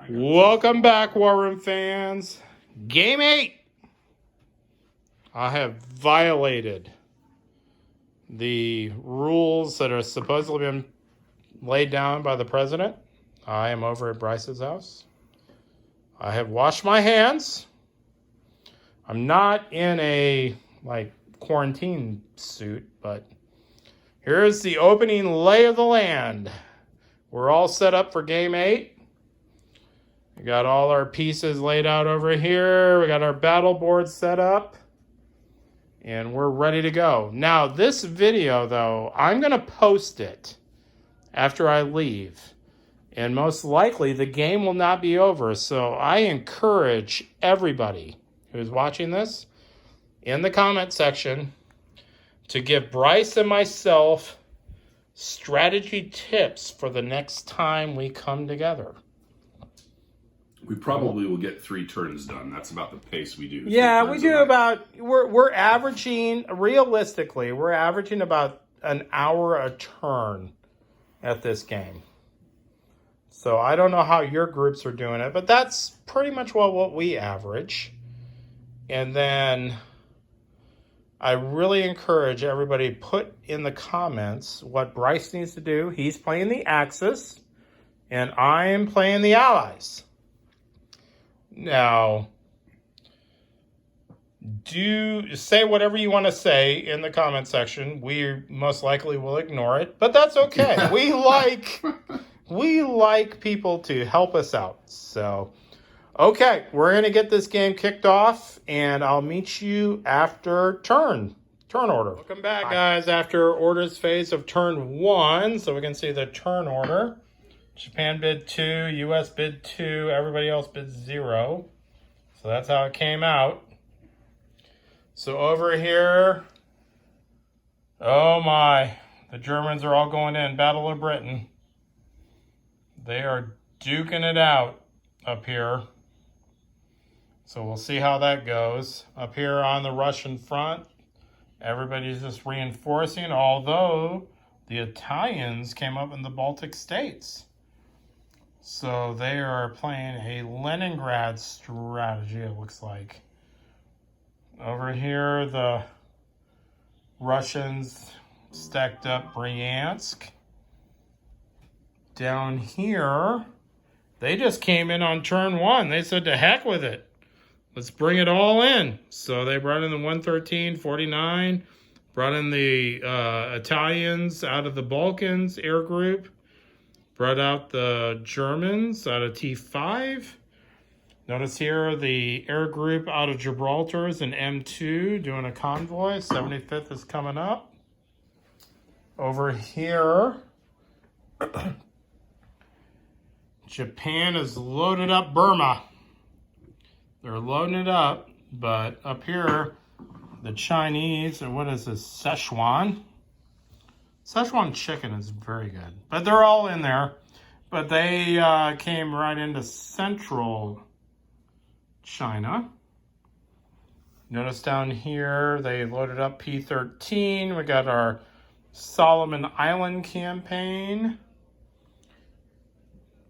Welcome back, War Room fans. Game 8. I have violated the rules that are supposedly been laid down by the president. I am over at Bryce's house. I have washed my hands. I'm not in a quarantine suit, but here's the opening lay of the land. We're all set up for Game 8. We got all our pieces laid out over here. We got our battle board set up. And we're ready to go. Now, this video, though, I'm going to post it after I leave. And most likely, the game will not be over. So I encourage everybody who's watching this in the comment section to give Bryce and myself strategy tips for the next time we come together. We probably will get 3 turns done. That's about the pace we do. Yeah, we do about, we're averaging, realistically, we're averaging about an hour a turn at this game. So I don't know how your groups are doing it, but that's pretty much what we average. And then I really encourage everybody put in the comments what Bryce needs to do. He's playing the Axis, and I am playing the Allies. Now, say whatever you want to say in the comment section. We most likely will ignore it, but that's okay. We like people to help us out. So, okay, we're going to get this game kicked off, and I'll meet you after turn order. Welcome back, guys, after orders phase of turn 1, so we can see the turn order. Japan bid 2, US bid 2, everybody else bid 0. So that's how it came out. So over here, oh my, the Germans are all going in. Battle of Britain. They are duking it out up here. So we'll see how that goes. Up here on the Russian front, everybody's just reinforcing, although the Italians came up in the Baltic states. So they are playing a Leningrad strategy, it looks like. Over here, the Russians stacked up Bryansk. Down here, they just came in on turn 1. They said, to heck with it. Let's bring it all in. So they brought in the 113, 49, brought in the Italians out of the Balkans air group. Brought out the Germans out of T5. Notice here the air group out of Gibraltar is an M2 doing a convoy. 75th is coming up. Over here, Japan has loaded up Burma. They're loading it up, but up here, the Chinese, and what is this, Szechuan? Szechuan chicken is very good, but they're all in there. But they came right into central China. Notice down here, they loaded up P-13. We got our Solomon Island campaign.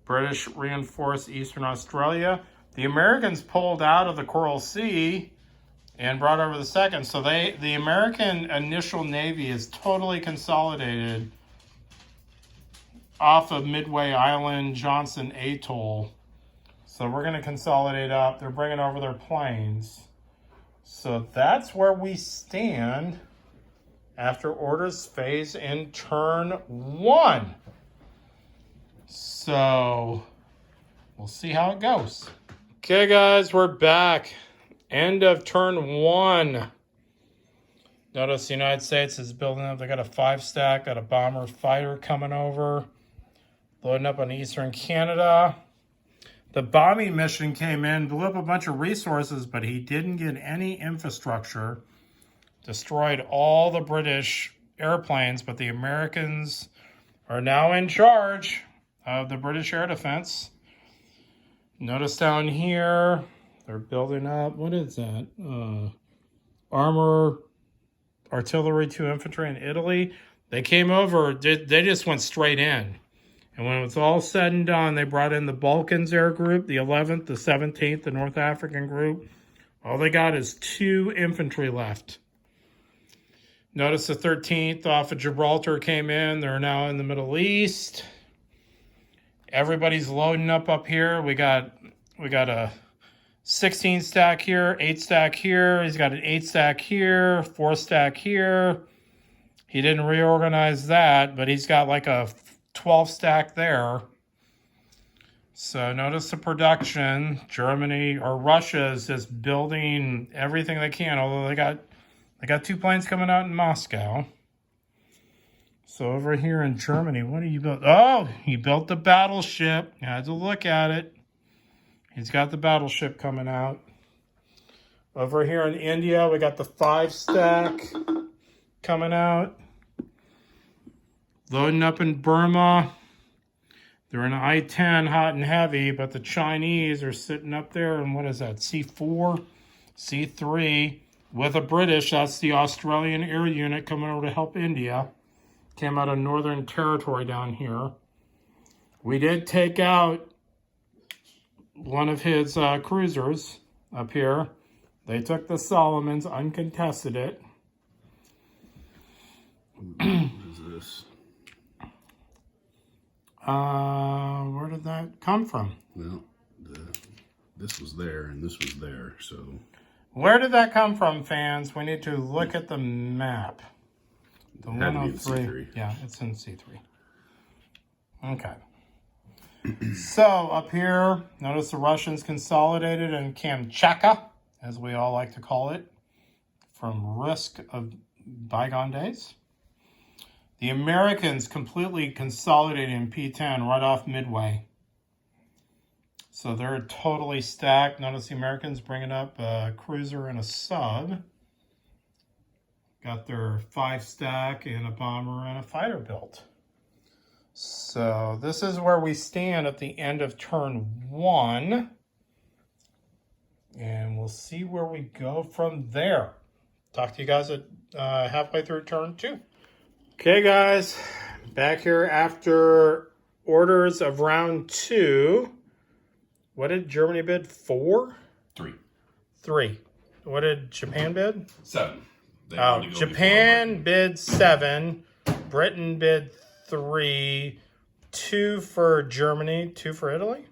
British reinforced Eastern Australia. The Americans pulled out of the Coral Sea and brought over the second. So the American initial navy is totally consolidated off of Midway Island, Johnson Atoll. So we're going to consolidate up. They're bringing over their planes. So that's where we stand after orders phase in turn 1. So we'll see how it goes. Okay, guys, we're back. End of turn 1. Notice the United States is building up. They got a 5-stack, got a bomber fighter coming over, loading up on Eastern Canada. The bombing mission came in, blew up a bunch of resources, but he didn't get any infrastructure. Destroyed all the British airplanes, but the Americans are now in charge of the British air defense. Notice down here, they're building up, what is that? Armor, artillery, 2 infantry in Italy. They came over, they just went straight in. And when it was all said and done, they brought in the Balkans Air Group, the 11th, the 17th, the North African Group. All they got is 2 infantry left. Notice the 13th off of Gibraltar came in. They're now in the Middle East. Everybody's loading up here. We got a 16 stack here, 8 stack here. He's got an 8 stack here, 4 stack here. He didn't reorganize that, but he's got like a 12 stack there. So notice the production. Germany or Russia is just building everything they can, although they got 2 planes coming out in Moscow. So over here in Germany, what do you build? Oh, he built the battleship. I had to look at it. He's got the battleship coming out. Over here in India, we got the 5 stack coming out. Loading up in Burma. They're in I-10 hot and heavy, but the Chinese are sitting up there and what is that? C4, C3 with a British. That's the Australian Air Unit coming over to help India. Came out of Northern Territory down here. We did take out one of his cruisers up here. They took the Solomons, uncontested it. What is this? Where did that come from? Well, this was there and this was there, so... Where did that come from, fans? We need to look at the map. The 103. Yeah, it's in C3. Okay. So, up here, notice the Russians consolidated in Kamchatka, as we all like to call it, from risk of bygone days. The Americans completely consolidated in P10 right off Midway. So they're totally stacked. Notice the Americans bringing up a cruiser and a sub. Got their 5 stack and a bomber and a fighter built. So this is where we stand at the end of turn 1. And we'll see where we go from there. Talk to you guys at halfway through turn 2. Okay, guys, back here after orders of round 2. What did Germany bid? 4? 3. What did Japan bid? 7. Japan bid 7. Britain bid 3. 2 for Germany. 2 for Italy?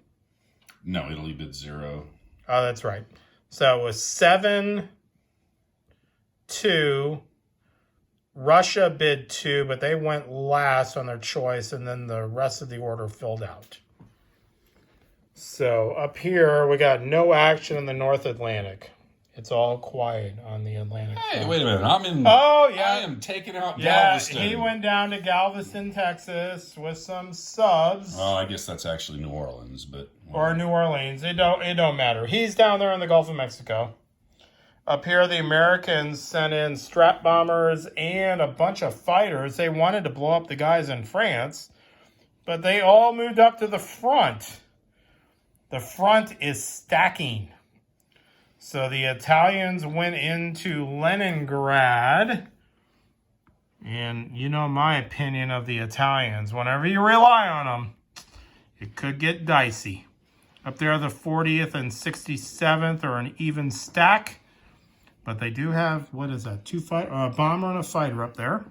No, Italy bid 0. Oh, that's right. So it was 7, 2. Russia bid 2, but they went last on their choice, and then the rest of the order filled out. So up here, we got no action in the North Atlantic. It's all quiet on the Atlantic. Hey, front. wait a minute. Oh, yeah. I am taking out Galveston. Yeah, he went down to Galveston, Texas with some subs. Oh, I guess that's actually New Orleans, but... Or New Orleans. It don't matter. He's down there in the Gulf of Mexico. Up here, the Americans sent in strat bombers and a bunch of fighters. They wanted to blow up the guys in France, but they all moved up to the front. The front is stacking. So the Italians went into Leningrad. And you know my opinion of the Italians. Whenever you rely on them, it could get dicey. Up there, the 40th and 67th are an even stack. But they do have, what is that, a bomber and a fighter up there.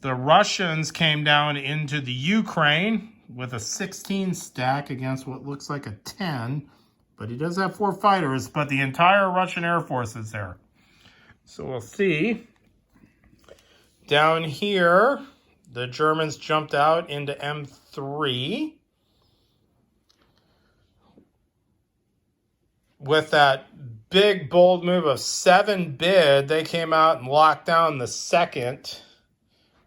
The Russians came down into the Ukraine with a 16 stack against what looks like a 10. But he does have 4 fighters, but the entire Russian Air Force is there. So we'll see. Down here, the Germans jumped out into M3. With that big, bold move of 7 bid, they came out and locked down the 2nd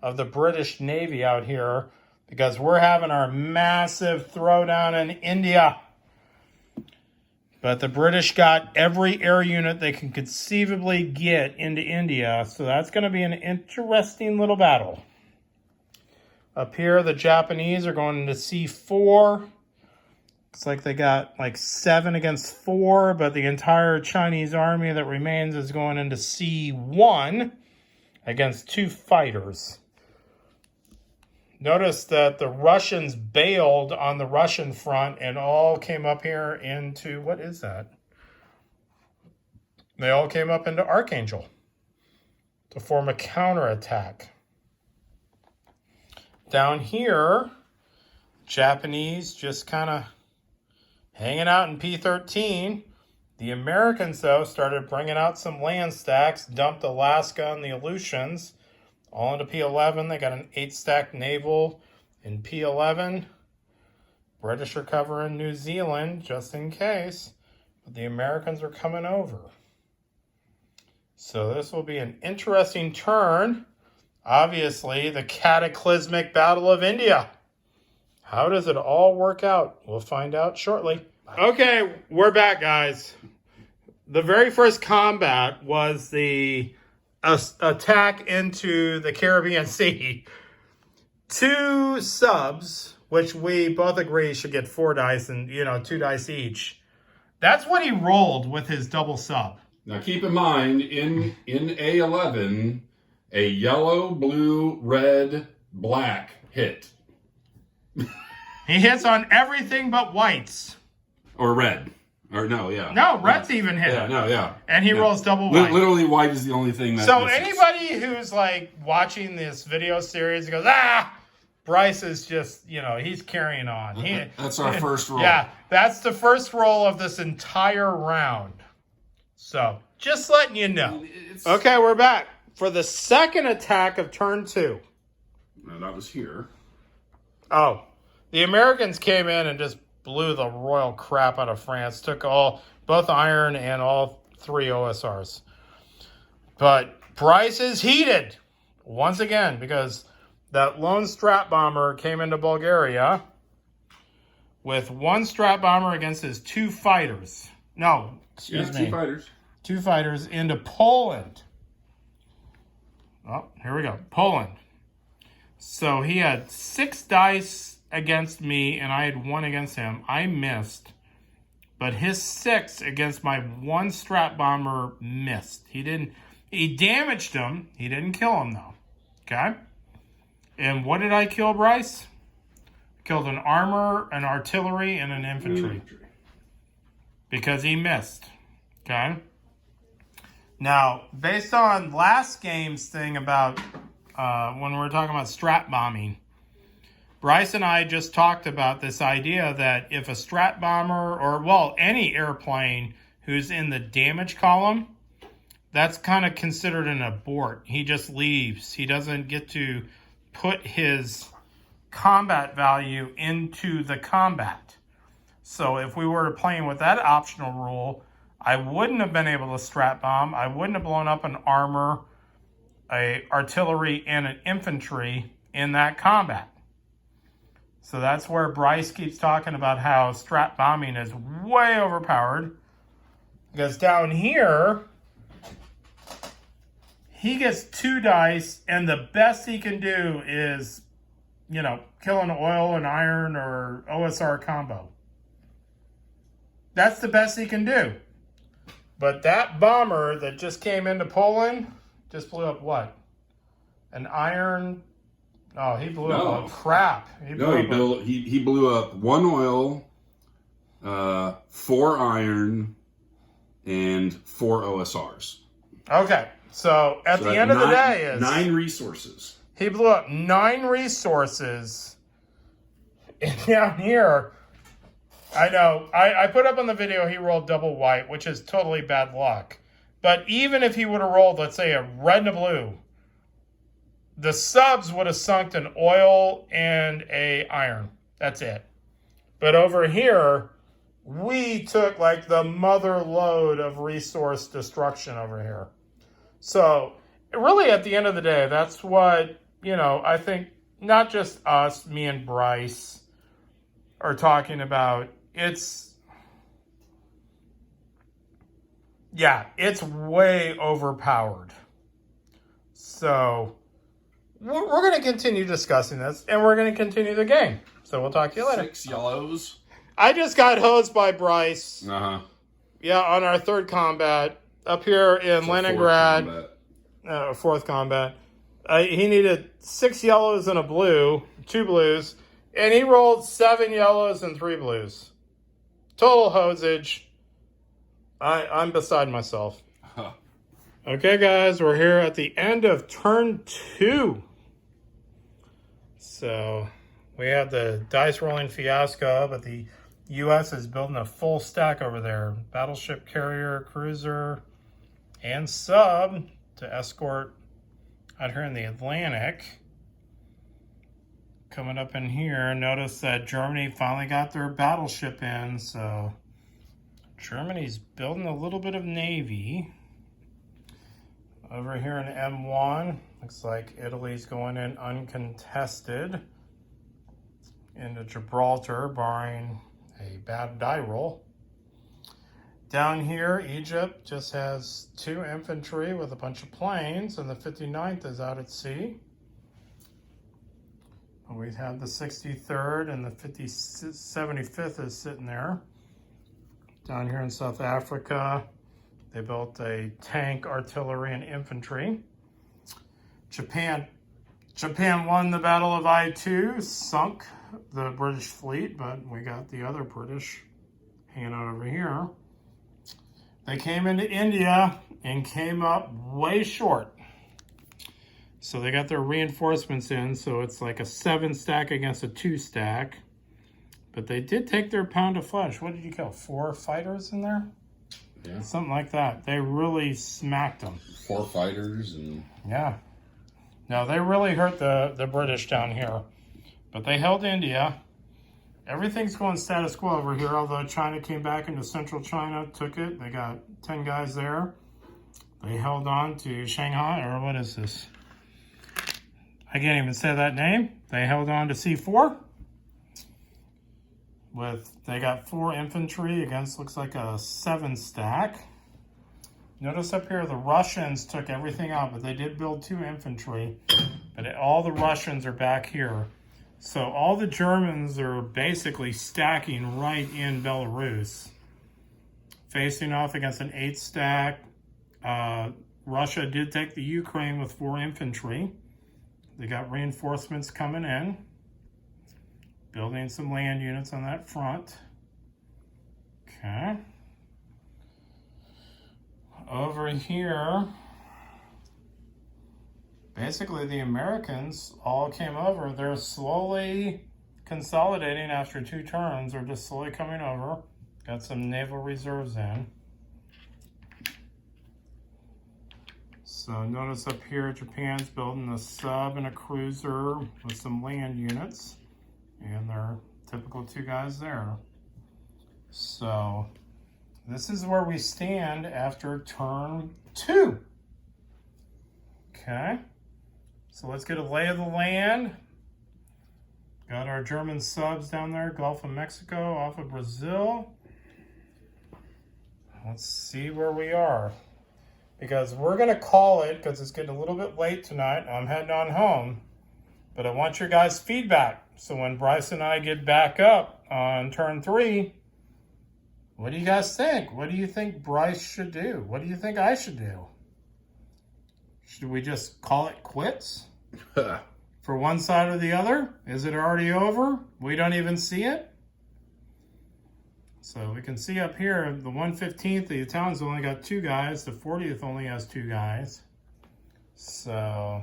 of the British Navy out here because we're having our massive throwdown in India. But the British got every air unit they can conceivably get into India, so that's going to be an interesting little battle. Up here, the Japanese are going into C4. Looks like they got like 7 against 4, but the entire Chinese army that remains is going into C1 against 2 fighters. Notice that the Russians bailed on the Russian front and all came up here into, what is that? They all came up into Archangel to form a counterattack. Down here, Japanese just kind of hanging out in P-13. The Americans, though, started bringing out some land stacks, dumped Alaska and the Aleutians, all into P-11. They got an 8-stack naval in P-11. British are covering New Zealand, just in case. But the Americans are coming over. So this will be an interesting turn. Obviously, the cataclysmic Battle of India. How does it all work out? We'll find out shortly. Okay, we're back, guys. The very first combat was the attack into the Caribbean Sea. 2 subs, which we both agree should get 4 dice and, 2 dice each. That's what he rolled with his double sub. Now keep in mind, in A11, a yellow, blue, red, black hit. He hits on everything but whites. Or red. Or no, yeah. No, red's even hit. Yeah, no, yeah. And he rolls double white. Literally white is the only thing that So misses. anybody who's like watching this video series goes, Bryce is just, he's carrying on. That's our first roll. Yeah, that's the first roll of this entire round. So, just letting you know. Okay, we're back for the second attack of turn 2. No, that was here. Oh, the Americans came in and just blew the royal crap out of France. Took both iron and all 3 OSRs. But Bryce is heated once again because that lone strat bomber came into Bulgaria with 1 strat bomber against his 2 fighters. No, excuse me. 2 fighters. 2 fighters into Poland. Oh, here we go. Poland. So he had 6 dice against me, and I had 1 against him. I missed. But his 6 against my 1 strat bomber missed. He damaged him. He didn't kill him, though. Okay? And what did I kill, Bryce? Killed an armor, an artillery, and an infantry. Because he missed. Okay? Now, based on last game's thing about when we were talking about strat bombing, Bryce and I just talked about this idea that if a strat bomber or, any airplane who's in the damage column, that's kind of considered an abort. He just leaves. He doesn't get to put his combat value into the combat. So if we were playing with that optional rule, I wouldn't have been able to strat bomb. I wouldn't have blown up an armor, a artillery, and an infantry in that combat. So that's where Bryce keeps talking about how strat bombing is way overpowered. Because down here, he gets 2 dice, and the best he can do is, kill an oil, an iron, or OSR combo. That's the best he can do. But that bomber that just came into Poland just blew up what? An iron? Oh, he blew up crap. He blew up 1 oil, 4 iron, and 4 OSRs. Okay, so at the end of the day is 9 resources. He blew up 9 resources. And down here, I know, I put up on the video he rolled double white, which is totally bad luck. But even if he would have rolled, let's say, a red and a blue, the subs would have sunk an oil and a iron. That's it. But over here, we took like the mother load of resource destruction over here. So really at the end of the day, that's what, I think not just us, me and Bryce are talking about. It's way overpowered. So we're going to continue discussing this, and we're going to continue the game. So we'll talk to you later. 6 yellows. I just got hosed by Bryce. Uh-huh. Yeah, on our 3rd combat up here in Leningrad. 4th combat. He needed 6 yellows and a blue, 2 blues, and he rolled 7 yellows and 3 blues. Total hosage. I'm beside myself. Huh. Okay, guys, we're here at the end of turn 2. So we had the dice rolling fiasco, but the U.S. is building a full stack over there. Battleship carrier, cruiser, and sub to escort out here in the Atlantic. Coming up in here, notice that Germany finally got their battleship in, so Germany's building a little bit of navy. Over here in M1, looks like Italy's going in uncontested into Gibraltar, barring a bad die roll. Down here, Egypt just has 2 infantry with a bunch of planes, and the 59th is out at sea. We have the 63rd and the 75th is sitting there. Down here in South Africa, they built a tank, artillery, and infantry. Japan won the Battle of I-2, sunk the British fleet, but we got the other British hanging out over here. They came into India and came up way short. So they got their reinforcements in, so it's like a 7 stack against a 2 stack. But they did take their pound of flesh. What did you kill? 4 fighters in there? Yeah. Something like that. They really smacked them. 4 fighters and... Yeah. No, they really hurt the British down here. But they held India. Everything's going status quo over here, although China came back into central China, took it. They got 10 guys there. They held on to Shanghai, or what is this? I can't even say that name. They held on to C4. They got 4 infantry against, looks like a 7 stack. Notice up here the Russians took everything out, but they did build 2 infantry. But all the Russians are back here. So all the Germans are basically stacking right in Belarus. Facing off against an 8 stack. Russia did take the Ukraine with 4 infantry. They got reinforcements coming in. Building some land units on that front. Okay. Over here, basically the Americans all came over. They're slowly consolidating after 2 turns. They're just slowly coming over. Got some naval reserves in. So notice up here, Japan's building a sub and a cruiser with some land units. And their typical 2 guys there. So this is where we stand after turn 2. Okay. So let's get a lay of the land. Got our German subs down there, Gulf of Mexico, off of Brazil. Let's see where we are. Because we're going to call it, because it's getting a little bit late tonight. I'm heading on home. But I want your guys' feedback. So when Bryce and I get back up on turn 3, what do you guys think? What do you think Bryce should do? What do you think I should do? Should we just call it quits? For one side or the other? Is it already over? We don't even see it? So we can see up here, the 115th, the Italians only got 2 guys. The 40th only has 2 guys. So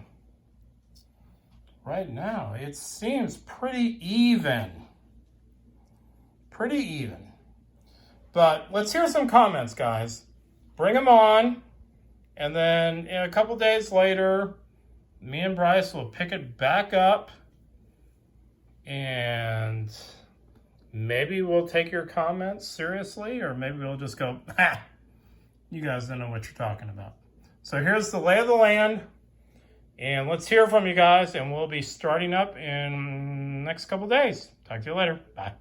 right now, it seems pretty even. Pretty even. But let's hear some comments, guys. Bring them on. And then a couple days later, me and Bryce will pick it back up. And maybe we'll take your comments seriously. Or maybe we'll just go, ha! You guys don't know what you're talking about. So here's the lay of the land. And let's hear from you guys, and we'll be starting up in the next couple days. Talk to you later. Bye.